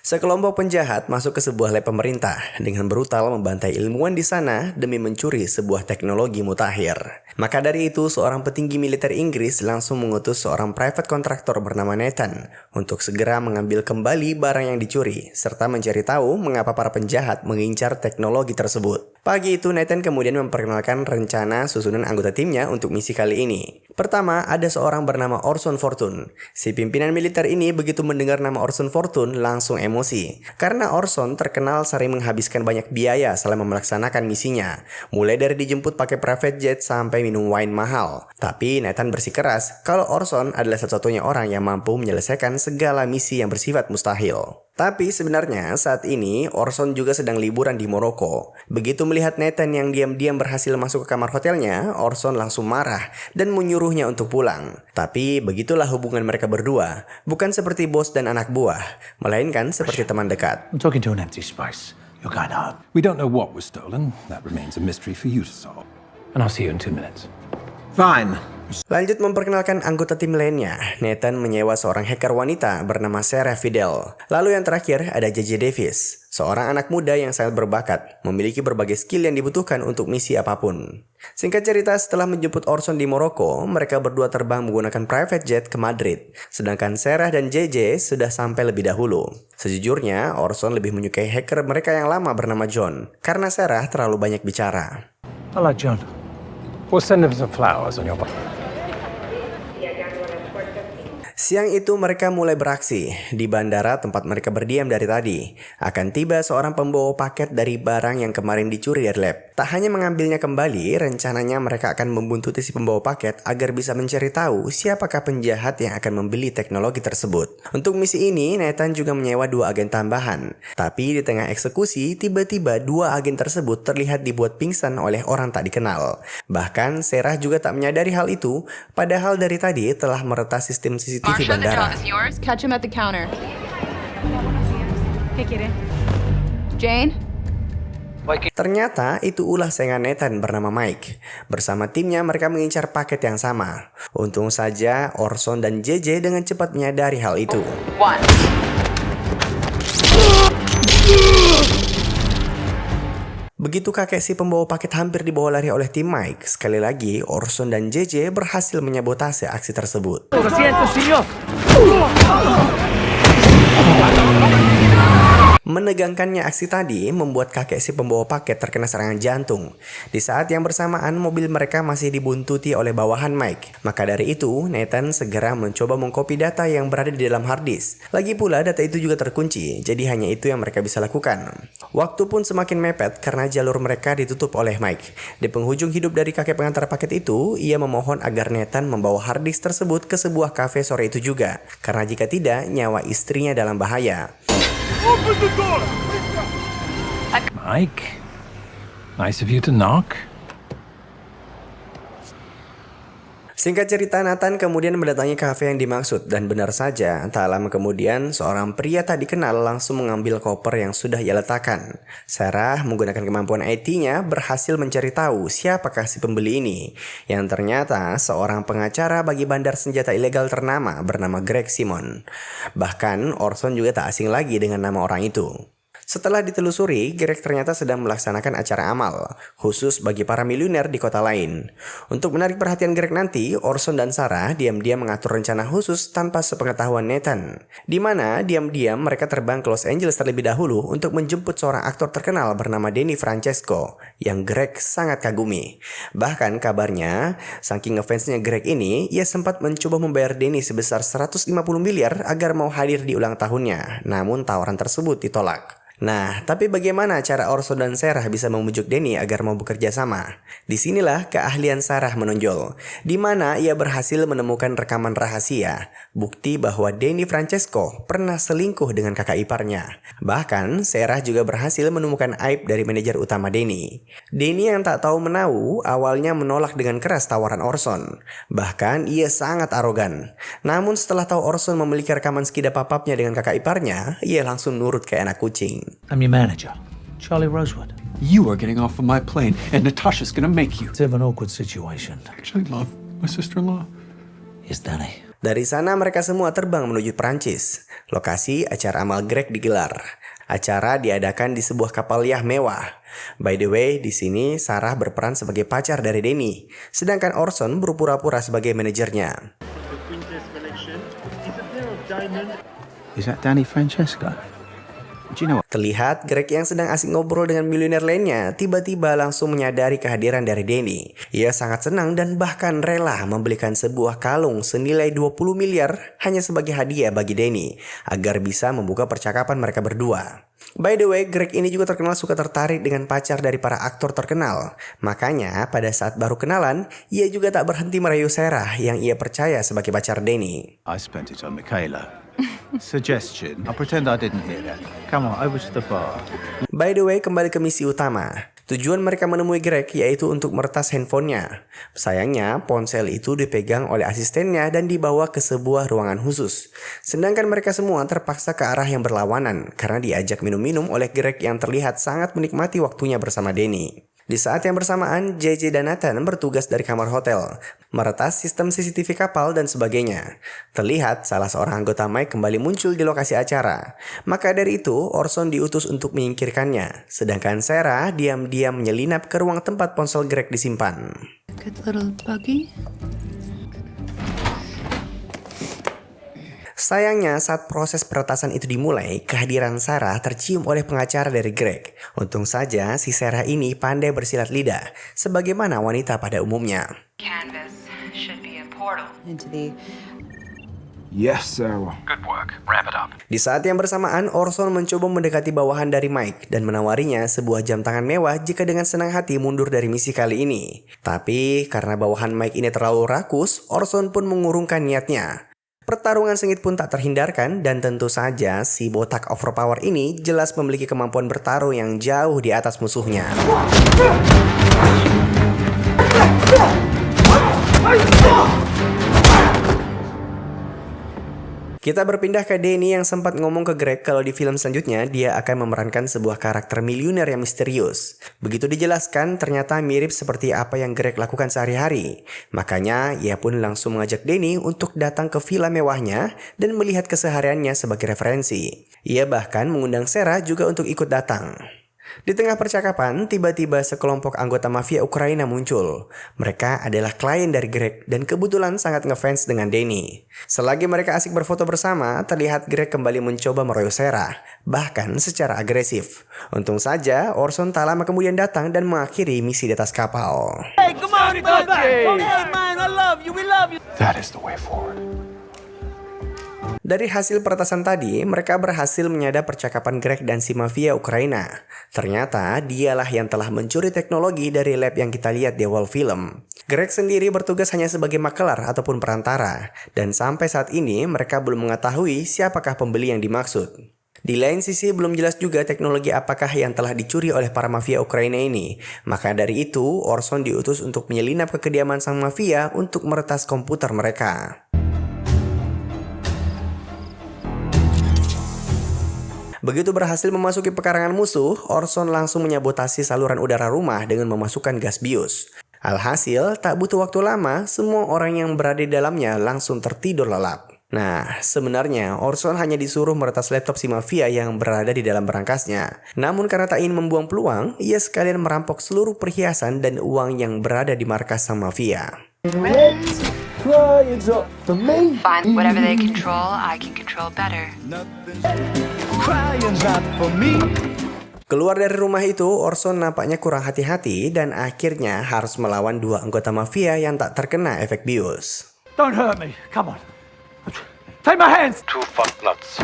Sekelompok penjahat masuk ke sebuah lab pemerintah dengan brutal membantai ilmuwan di sana demi mencuri sebuah teknologi mutakhir. Maka dari itu, seorang petinggi militer Inggris langsung mengutus seorang private contractor bernama Nathan untuk segera mengambil kembali barang yang dicuri, serta mencari tahu mengapa para penjahat mengincar teknologi tersebut. Pagi itu, Nathan kemudian memperkenalkan rencana susunan anggota timnya untuk misi kali ini. Pertama, ada seorang bernama Orson Fortune. Si pimpinan militer ini begitu mendengar nama Orson Fortune langsung emosi. Karena Orson terkenal sering menghabiskan banyak biaya selama melaksanakan misinya. Mulai dari dijemput pakai private jet sampai minum wine mahal. Tapi Nathan bersikeras kalau Orson adalah satu-satunya orang yang mampu menyelesaikan segala misi yang bersifat mustahil. Tapi sebenarnya saat ini Orson juga sedang liburan di Maroko. Begitu melihat Nathan yang diam-diam berhasil masuk ke kamar hotelnya, Orson langsung marah dan menyuruhnya untuk pulang. Tapi begitulah hubungan mereka berdua, bukan seperti bos dan anak buah, melainkan seperti teman dekat. I'm talking to an empty space. You're going home. We don't know what was stolen. That remains a mystery for you to solve. And I'll see you in 2 minutes. Fine. Lanjut memperkenalkan anggota tim lainnya, Nathan menyewa seorang hacker wanita bernama Sarah Fidel. Lalu yang terakhir ada JJ Davis, seorang anak muda yang sangat berbakat, memiliki berbagai skill yang dibutuhkan untuk misi apapun. Singkat cerita, setelah menjemput Orson di Maroko, mereka berdua terbang menggunakan private jet ke Madrid. Sedangkan Sarah dan JJ sudah sampai lebih dahulu. Sejujurnya, Orson lebih menyukai hacker mereka yang lama bernama John, karena Sarah terlalu banyak bicara. Hello, John. We'll send him some flowers on your Siang itu mereka mulai beraksi. Di bandara tempat mereka berdiam dari tadi, akan tiba seorang pembawa paket dari barang yang kemarin dicuri dari lab. Tak hanya mengambilnya kembali, rencananya mereka akan membuntuti si pembawa paket agar bisa mencari tahu siapakah penjahat yang akan membeli teknologi tersebut. Untuk misi ini, Nathan juga menyewa 2 agen tambahan. Tapi di tengah eksekusi, tiba-tiba 2 agen tersebut terlihat dibuat pingsan oleh orang tak dikenal. Bahkan Sarah juga tak menyadari hal itu, padahal dari tadi telah meretas sistem CCTV Marsha, the bandara. job is yours. Catch him at the counter. Jane? Ternyata itu ulah saingan Nathan bernama Mike. Bersama timnya mereka mengincar paket yang sama. Untung saja Orson dan JJ dengan cepat menyadari hal itu. One. Begitu kakek si pembawa paket hampir dibawa lari oleh tim Mike, sekali lagi Orson dan JJ berhasil menyabotase aksi tersebut. Menegangkannya aksi tadi membuat kakek si pembawa paket terkena serangan jantung. Di saat yang bersamaan mobil mereka masih dibuntuti oleh bawahan Mike. Maka dari itu Nathan segera mencoba mengcopy data yang berada di dalam harddisk. Lagi pula data itu juga terkunci, jadi hanya itu yang mereka bisa lakukan. Waktu pun semakin mepet karena jalur mereka ditutup oleh Mike. Di penghujung hidup dari kakek pengantar paket itu, ia memohon agar Nathan membawa harddisk tersebut ke sebuah kafe sore itu juga. Karena jika tidak, nyawa istrinya dalam bahaya. Mike, nice of you to knock. Singkat cerita, Nathan kemudian mendatangi kafe yang dimaksud dan benar saja, tak lama kemudian seorang pria tak dikenal langsung mengambil koper yang sudah ia letakkan. Sarah menggunakan kemampuan IT-nya berhasil mencari tahu siapakah si pembeli ini, yang ternyata seorang pengacara bagi bandar senjata ilegal ternama bernama Greg Simon. Bahkan Orson juga tak asing lagi dengan nama orang itu. Setelah ditelusuri, Greg ternyata sedang melaksanakan acara amal, khusus bagi para miliuner di kota lain. Untuk menarik perhatian Greg nanti, Orson dan Sarah diam-diam mengatur rencana khusus tanpa sepengetahuan Nathan. Di mana diam-diam mereka terbang ke Los Angeles terlebih dahulu untuk menjemput seorang aktor terkenal bernama Danny Francesco, yang Greg sangat kagumi. Bahkan kabarnya, saking ngefansnya Greg ini, ia sempat mencoba membayar Danny sebesar 150 miliar agar mau hadir di ulang tahunnya. Namun tawaran tersebut ditolak. Nah, tapi bagaimana cara Orson dan Sarah bisa membujuk Danny agar mau bekerja sama? Disinilah keahlian Sarah menonjol, di mana ia berhasil menemukan rekaman rahasia, bukti bahwa Danny Francesco pernah selingkuh dengan kakak iparnya. Bahkan, Sarah juga berhasil menemukan aib dari manajer utama Danny. Danny yang tak tahu menahu, awalnya menolak dengan keras tawaran Orson. Bahkan, ia sangat arogan. Namun setelah tahu Orson memiliki rekaman skida papapnya dengan kakak iparnya, ia langsung nurut kayak anak kucing. I'm your manager, Charlie Rosewood. You are getting off of my plane, and Natasha's gonna make you. It's a bit of an awkward situation. I actually love my sister-in-law. Here's Danny. Dari sana mereka semua terbang menuju Perancis. Lokasi acara amal Greg digelar. Acara diadakan di sebuah kapal yah mewah. By the way, di sini Sarah berperan sebagai pacar dari Danny, sedangkan Orson berpura-pura sebagai manajernya. Is that Danny Francesco? Do you know what? Terlihat Greg yang sedang asik ngobrol dengan miliuner lainnya tiba-tiba langsung menyadari kehadiran dari Danny. Ia sangat senang dan bahkan rela membelikan sebuah kalung senilai 20 miliar hanya sebagai hadiah bagi Danny agar bisa membuka percakapan mereka berdua. By the way, Greg ini juga terkenal suka tertarik dengan pacar dari para aktor terkenal. Makanya pada saat baru kenalan, ia juga tak berhenti merayu Sarah yang ia percaya sebagai pacar Danny. I spent it on Michaela. Suggestion. I'll pretend I didn't hear that. Come on, over to the bar. By the way, kembali ke misi utama. Tujuan mereka menemui Greg yaitu untuk meretas handphonenya. Sayangnya, ponsel itu dipegang oleh asistennya dan dibawa ke sebuah ruangan khusus. Sedangkan mereka semua terpaksa ke arah yang berlawanan karena diajak minum-minum oleh Greg yang terlihat sangat menikmati waktunya bersama Danny. Di saat yang bersamaan, JJ dan Nathan bertugas dari kamar hotel, meretas sistem CCTV kapal dan sebagainya. Terlihat salah seorang anggota Mike kembali muncul di lokasi acara. Maka dari itu, Orson diutus untuk menyingkirkannya, sedangkan Sarah diam-diam menyelinap ke ruang tempat ponsel Greg disimpan. Good little buggy. Sayangnya saat proses peretasan itu dimulai, kehadiran Sarah tercium oleh pengacara dari Greg. Untung saja si Sarah ini pandai bersilat lidah, sebagaimana wanita pada umumnya. Canvas should be a portal into the Yes, Sarah. Good work. Wrap it up. Di saat yang bersamaan, Orson mencoba mendekati bawahan dari Mike dan menawarinya sebuah jam tangan mewah jika dengan senang hati mundur dari misi kali ini. Tapi karena bawahan Mike ini terlalu rakus, Orson pun mengurungkan niatnya. Pertarungan sengit pun tak terhindarkan dan tentu saja si botak overpower ini jelas memiliki kemampuan bertarung yang jauh di atas musuhnya. Kita berpindah ke Danny yang sempat ngomong ke Greg kalau di film selanjutnya dia akan memerankan sebuah karakter miliuner yang misterius. Begitu dijelaskan ternyata mirip seperti apa yang Greg lakukan sehari-hari. Makanya ia pun langsung mengajak Danny untuk datang ke villa mewahnya dan melihat kesehariannya sebagai referensi. Ia bahkan mengundang Sarah juga untuk ikut datang. Di tengah percakapan, tiba-tiba sekelompok anggota mafia Ukraina muncul. Mereka adalah klien dari Greg dan kebetulan sangat ngefans dengan Danny. Selagi mereka asik berfoto bersama, terlihat Greg kembali mencoba meroyok Sarah, bahkan secara agresif. Untung saja, Orson tak lama kemudian datang dan mengakhiri misi di atas kapal. That is the way forward. Dari hasil peretasan tadi, mereka berhasil menyadap percakapan Greg dan si mafia Ukraina. Ternyata dialah yang telah mencuri teknologi dari lab yang kita lihat di awal film. Greg sendiri bertugas hanya sebagai makelar ataupun perantara, dan sampai saat ini mereka belum mengetahui siapakah pembeli yang dimaksud. Di lain sisi belum jelas juga teknologi apakah yang telah dicuri oleh para mafia Ukraina ini. Maka dari itu, Orson diutus untuk menyelinap ke kediaman sang mafia untuk meretas komputer mereka. Begitu berhasil memasuki pekarangan musuh, Orson langsung menyabotasi saluran udara rumah dengan memasukkan gas bius. Alhasil, tak butuh waktu lama, semua orang yang berada di dalamnya langsung tertidur lelap. Nah, sebenarnya Orson hanya disuruh meretas laptop si mafia yang berada di dalam berangkasnya. Namun karena tak ingin membuang peluang, ia sekalian merampok seluruh perhiasan dan uang yang berada di markas sang mafia. Find whatever they control, I can control better. Keluar dari rumah itu, Orson nampaknya kurang hati-hati dan akhirnya harus melawan dua anggota mafia yang tak terkena efek bius. Don't hurt me. Come on. Take my hands. Two fuck nuts.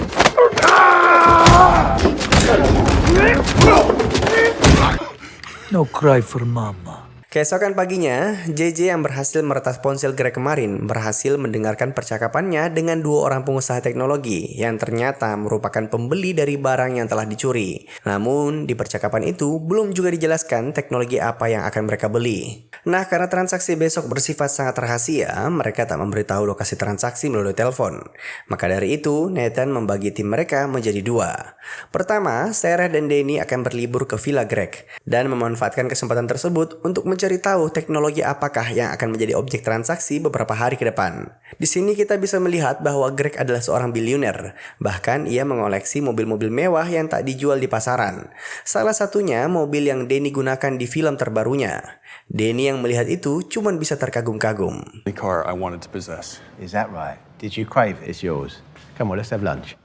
No cry for mama. Keesokan paginya, JJ yang berhasil meretas ponsel Greg kemarin berhasil mendengarkan percakapannya dengan dua orang pengusaha teknologi yang ternyata merupakan pembeli dari barang yang telah dicuri. Namun, di percakapan itu belum juga dijelaskan teknologi apa yang akan mereka beli. Nah, karena transaksi besok bersifat sangat rahasia, mereka tak memberitahu lokasi transaksi melalui telepon. Maka dari itu, Nathan membagi tim mereka menjadi dua. Pertama, Sarah dan Danny akan berlibur ke villa Greg dan memanfaatkan kesempatan tersebut untuk mencari mencari tahu teknologi apakah yang akan menjadi objek transaksi beberapa hari ke depan. Di sini kita bisa melihat bahwa Greg adalah seorang bilioner. Bahkan ia mengoleksi mobil-mobil mewah yang tak dijual di pasaran. Salah satunya mobil yang Danny gunakan di film terbarunya. Danny yang melihat itu cuma bisa terkagum-kagum. The car I wanted to possess. Is that right? Did you crave it? It's yours. Come on, let's have lunch.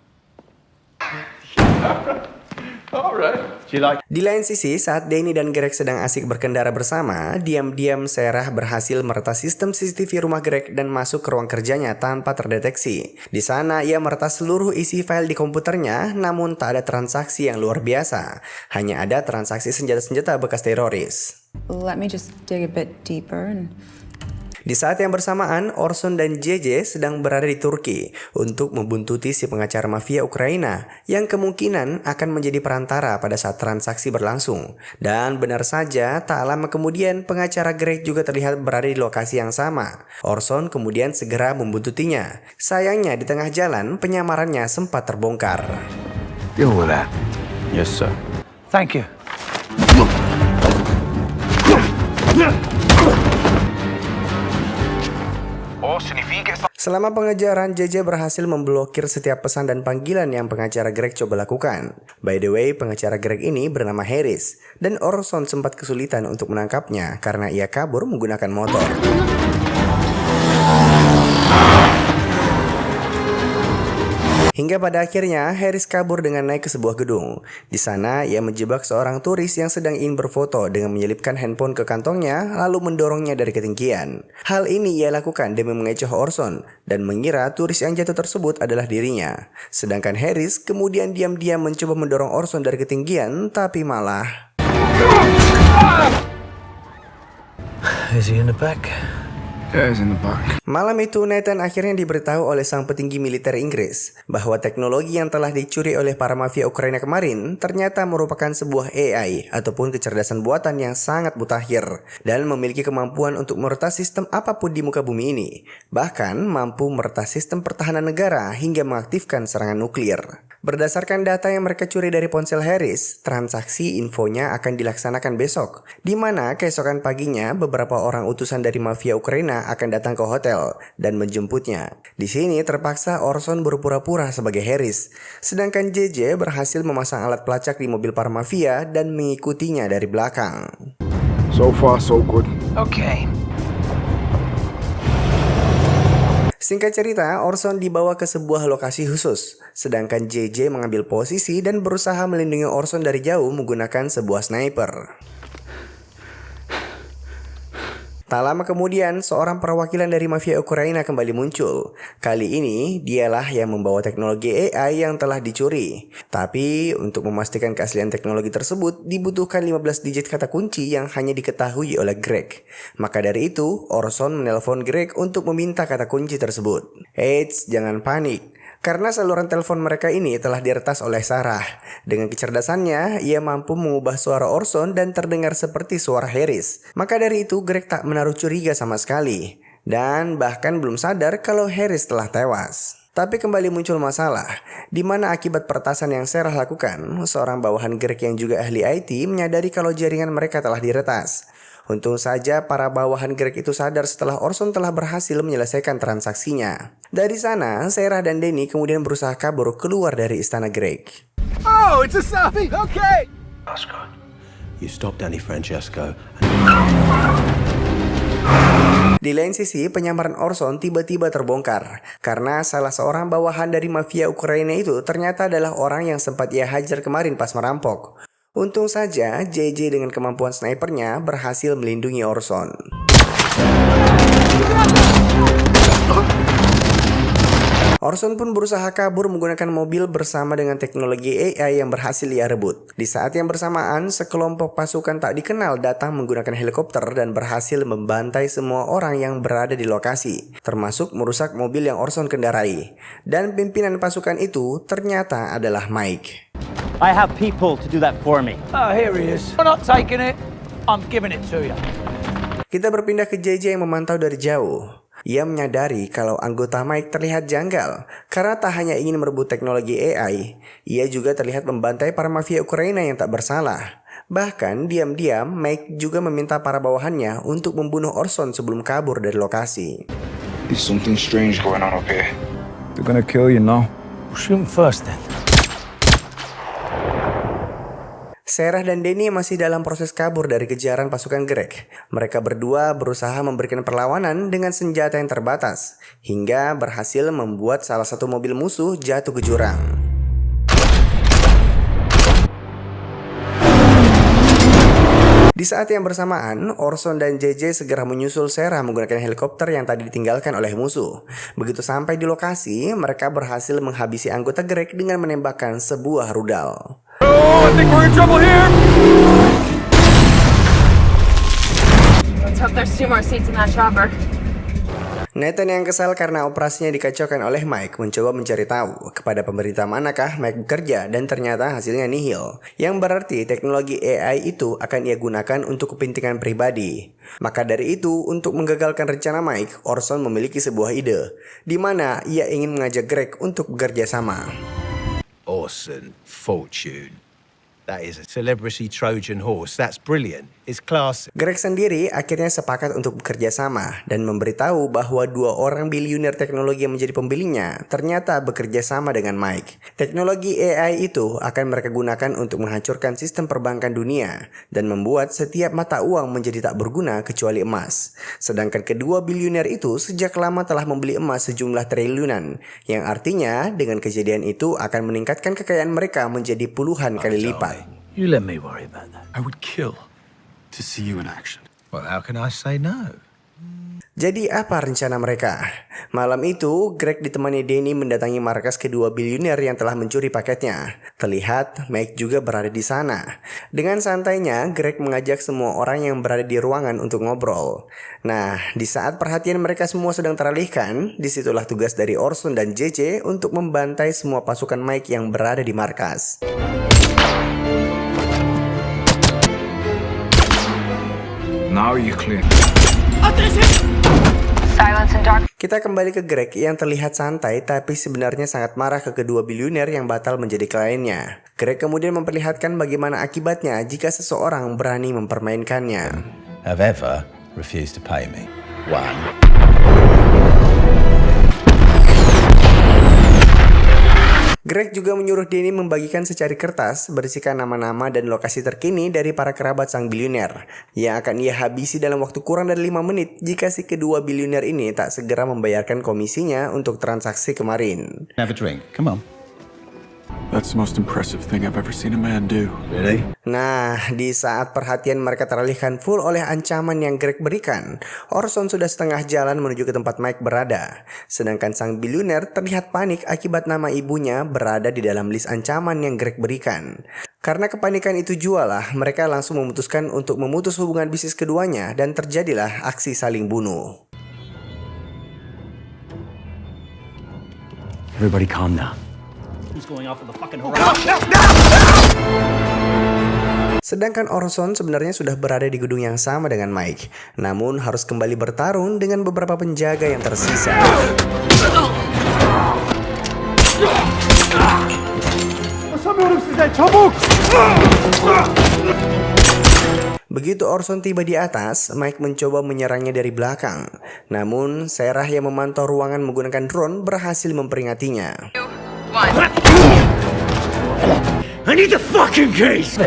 All right. Do you like... Di lain sisi, saat Danny dan Greg sedang asik berkendara bersama, diam-diam Sarah berhasil meretas sistem CCTV rumah Greg dan masuk ke ruang kerjanya tanpa terdeteksi. Di sana, ia meretas seluruh isi file di komputernya, namun tak ada transaksi yang luar biasa. Hanya ada transaksi senjata-senjata bekas teroris. Let me just dig a bit deeper and... Di saat yang bersamaan, Orson dan JJ sedang berada di Turki untuk membuntuti si pengacara mafia Ukraina yang kemungkinan akan menjadi perantara pada saat transaksi berlangsung. Dan benar saja, tak lama kemudian pengacara Greg juga terlihat berada di lokasi yang sama. Orson kemudian segera membuntutinya. Sayangnya di tengah jalan, penyamarannya sempat terbongkar. Deal with that. Yes, sir. Thank you. Selama pengejaran, JJ berhasil memblokir setiap pesan dan panggilan yang pengacara Greg coba lakukan. By the way, pengacara Greg ini bernama Harris, dan Orson sempat kesulitan untuk menangkapnya karena ia kabur menggunakan motor. Hingga pada akhirnya, Harris kabur dengan naik ke sebuah gedung. Di sana, ia menjebak seorang turis yang sedang ingin berfoto dengan menyelipkan handphone ke kantongnya, lalu mendorongnya dari ketinggian. Hal ini ia lakukan demi mengecoh Orson, dan mengira turis yang jatuh tersebut adalah dirinya. Sedangkan Harris kemudian diam-diam mencoba mendorong Orson dari ketinggian, tapi malah... Is he in the back? Yeah, he's in the back. Malam itu, Nathan akhirnya diberitahu oleh sang petinggi militer Inggris bahwa teknologi yang telah dicuri oleh para mafia Ukraina kemarin ternyata merupakan sebuah AI ataupun kecerdasan buatan yang sangat mutakhir dan memiliki kemampuan untuk meretas sistem apapun di muka bumi ini. Bahkan mampu meretas sistem pertahanan negara hingga mengaktifkan serangan nuklir. Berdasarkan data yang mereka curi dari ponsel Harris, transaksi infonya akan dilaksanakan besok, di mana keesokan paginya beberapa orang utusan dari mafia Ukraina akan datang ke hotel dan menjemputnya. Di sini terpaksa Orson berpura-pura sebagai Harris, sedangkan JJ berhasil memasang alat pelacak di mobil para mafia dan mengikutinya dari belakang. So far, so good. Okay. Singkat cerita, Orson dibawa ke sebuah lokasi khusus, sedangkan JJ mengambil posisi dan berusaha melindungi Orson dari jauh menggunakan sebuah sniper. Tak lama kemudian, seorang perwakilan dari mafia Ukraina kembali muncul. Kali ini, dialah yang membawa teknologi AI yang telah dicuri. Tapi, untuk memastikan keaslian teknologi tersebut, dibutuhkan 15 digit kata kunci yang hanya diketahui oleh Greg. Maka dari itu, Orson menelpon Greg untuk meminta kata kunci tersebut. Eits, jangan panik. Karena saluran telepon mereka ini telah diretas oleh Sarah. Dengan kecerdasannya, ia mampu mengubah suara Orson dan terdengar seperti suara Harris. Maka dari itu, Greg tak menaruh curiga sama sekali. Dan bahkan belum sadar kalau Harris telah tewas. Tapi kembali muncul masalah, di mana akibat peretasan yang Sarah lakukan, seorang bawahan Greg yang juga ahli IT menyadari kalau jaringan mereka telah diretas. Untung saja para bawahan Greg itu sadar setelah Orson telah berhasil menyelesaikan transaksinya. Dari sana, Sarah dan Danny kemudian berusaha kabur keluar dari istana Greg. Oh, it's a selfie. Okay. Oscar, you stop Danny Francesco. Di lain sisi, penyamaran Orson tiba-tiba terbongkar karena salah seorang bawahan dari mafia Ukraina itu ternyata adalah orang yang sempat ia hajar kemarin pas merampok. Untung saja JJ dengan kemampuan snipernya berhasil melindungi Orson. Orson pun berusaha kabur menggunakan mobil bersama dengan teknologi AI yang berhasil ia rebut. Di saat yang bersamaan, sekelompok pasukan tak dikenal datang menggunakan helikopter dan berhasil membantai semua orang yang berada di lokasi, termasuk merusak mobil yang Orson kendarai. Dan pimpinan pasukan itu ternyata adalah Mike. I have people to do that for me. Oh, here he is. I'm not taking it. I'm giving it to you. Kita berpindah ke JJ yang memantau dari jauh. Ia menyadari kalau anggota Mike terlihat janggal karena tak hanya ingin merebut teknologi AI, ia juga terlihat membantai para mafia Ukraina yang tak bersalah. Bahkan diam-diam Mike juga meminta para bawahannya untuk membunuh Orson sebelum kabur dari lokasi. There's something strange going on up here. They're gonna kill you, no? Shoot 'em first, then. Sarah dan Danny masih dalam proses kabur dari kejaran pasukan Greg. Mereka berdua berusaha memberikan perlawanan dengan senjata yang terbatas, hingga berhasil membuat salah satu mobil musuh jatuh ke jurang. Di saat yang bersamaan, Orson dan JJ segera menyusul Sarah menggunakan helikopter yang tadi ditinggalkan oleh musuh. Begitu sampai di lokasi, mereka berhasil menghabisi anggota Greg dengan menembakkan sebuah rudal. Oh, I think we're in trouble here! Let's hope there's 2 more seats in that chopper. Nathan yang kesal karena operasinya dikacaukan oleh Mike mencoba mencari tahu kepada pemerintah manakah Mike bekerja dan ternyata hasilnya nihil. Yang berarti teknologi AI itu akan ia gunakan untuk kepentingan pribadi. Maka dari itu, untuk menggagalkan rencana Mike, Orson memiliki sebuah ide, di mana ia ingin mengajak Greg untuk bekerja sama. Orson Fortune. That is a celebrity Trojan horse. That's brilliant. It's class. Greg sendiri akhirnya sepakat untuk bekerja sama dan memberitahu bahwa 2 orang bilioner teknologi yang menjadi pembelinya ternyata bekerja sama dengan Mike. Teknologi AI itu akan mereka gunakan untuk menghancurkan sistem perbankan dunia dan membuat setiap mata uang menjadi tak berguna kecuali emas. Sedangkan kedua bilioner itu sejak lama telah membeli emas sejumlah triliunan, yang artinya dengan kejadian itu akan meningkatkan kekayaan mereka menjadi puluhan kali lipat. You let me worry about that. I would kill to see you in action. Well, how can I say no? Jadi apa rencana mereka? Malam itu, Greg ditemani Danny mendatangi markas kedua bilioner yang telah mencuri paketnya. Terlihat Mike juga berada di sana. Dengan santainya, Greg mengajak semua orang yang berada di ruangan untuk ngobrol. Nah, di saat perhatian mereka semua sedang teralihkan, disitulah tugas dari Orson dan JJ untuk membantai semua pasukan Mike yang berada di markas. Now you clear. Silence and dark. Kita kembali ke Greg yang terlihat santai tapi sebenarnya sangat marah ke kedua bilioner yang batal menjadi kliennya. Greg kemudian memperlihatkan bagaimana akibatnya jika seseorang berani mempermainkannya. Have ever refused to pay me? 1. Greg juga menyuruh Danny membagikan secari kertas berisikan nama-nama dan lokasi terkini dari para kerabat sang bilioner yang akan ia habisi dalam waktu kurang dari 5 menit jika si kedua bilioner ini tak segera membayarkan komisinya untuk transaksi kemarin. Have a drink. Come on. That's the most impressive thing I've ever seen a man do. Really? Nah, di saat perhatian mereka teralihkan full oleh ancaman yang Greg berikan, Orson sudah setengah jalan menuju ke tempat Mike berada. Sedangkan sang bilioner terlihat panik akibat nama ibunya berada di dalam list ancaman yang Greg berikan. Karena kepanikan itu jualah, mereka langsung memutuskan untuk memutus hubungan bisnis keduanya dan terjadilah aksi saling bunuh. Everybody calm down. He's going off of the fucking horizon. Sedangkan Orson sebenarnya sudah berada di gedung yang sama dengan Mike, namun harus kembali bertarung dengan beberapa penjaga yang tersisa. Begitu Orson tiba di atas, Mike mencoba menyerangnya dari belakang. Namun, Sarah yang memantau ruangan menggunakan drone berhasil memperingatinya. 1. I need the fucking case!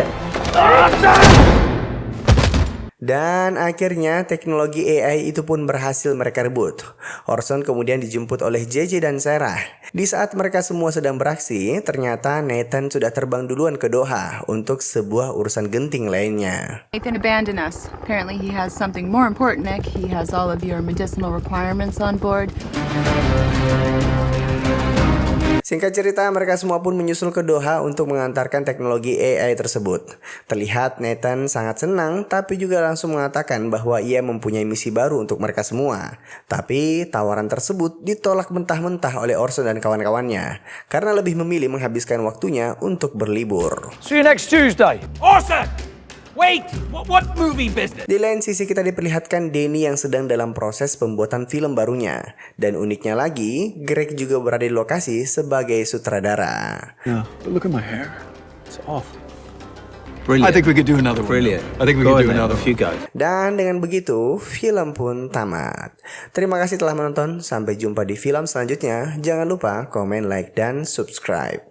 Dan akhirnya teknologi AI itu pun berhasil mereka rebut. Orson kemudian dijemput oleh JJ dan Sarah. Di saat mereka semua sedang beraksi, ternyata Nathan sudah terbang duluan ke Doha untuk sebuah urusan genting lainnya. Nathan abandoned us. Apparently he has something more important, Nick. He has all of your medicinal requirements on board. Singkat cerita, mereka semua pun menyusul ke Doha untuk mengantarkan teknologi AI tersebut. Terlihat Nathan sangat senang, tapi juga langsung mengatakan bahwa ia mempunyai misi baru untuk mereka semua. Tapi tawaran tersebut ditolak mentah-mentah oleh Orson dan kawan-kawannya, karena lebih memilih menghabiskan waktunya untuk berlibur. See you next Tuesday. Orson! Wait! What movie business? Di lain sisi kita diperlihatkan Danny yang sedang dalam proses pembuatan film barunya. Dan uniknya lagi, Greg juga berada di lokasi sebagai sutradara. Yeah, but look at my hair. It's awful. I think we could do another one. Brilliant. I think we Go could do on then, another off you go. Dan dengan begitu, film pun tamat. Terima kasih telah menonton. Sampai jumpa di film selanjutnya. Jangan lupa komen, like, dan subscribe.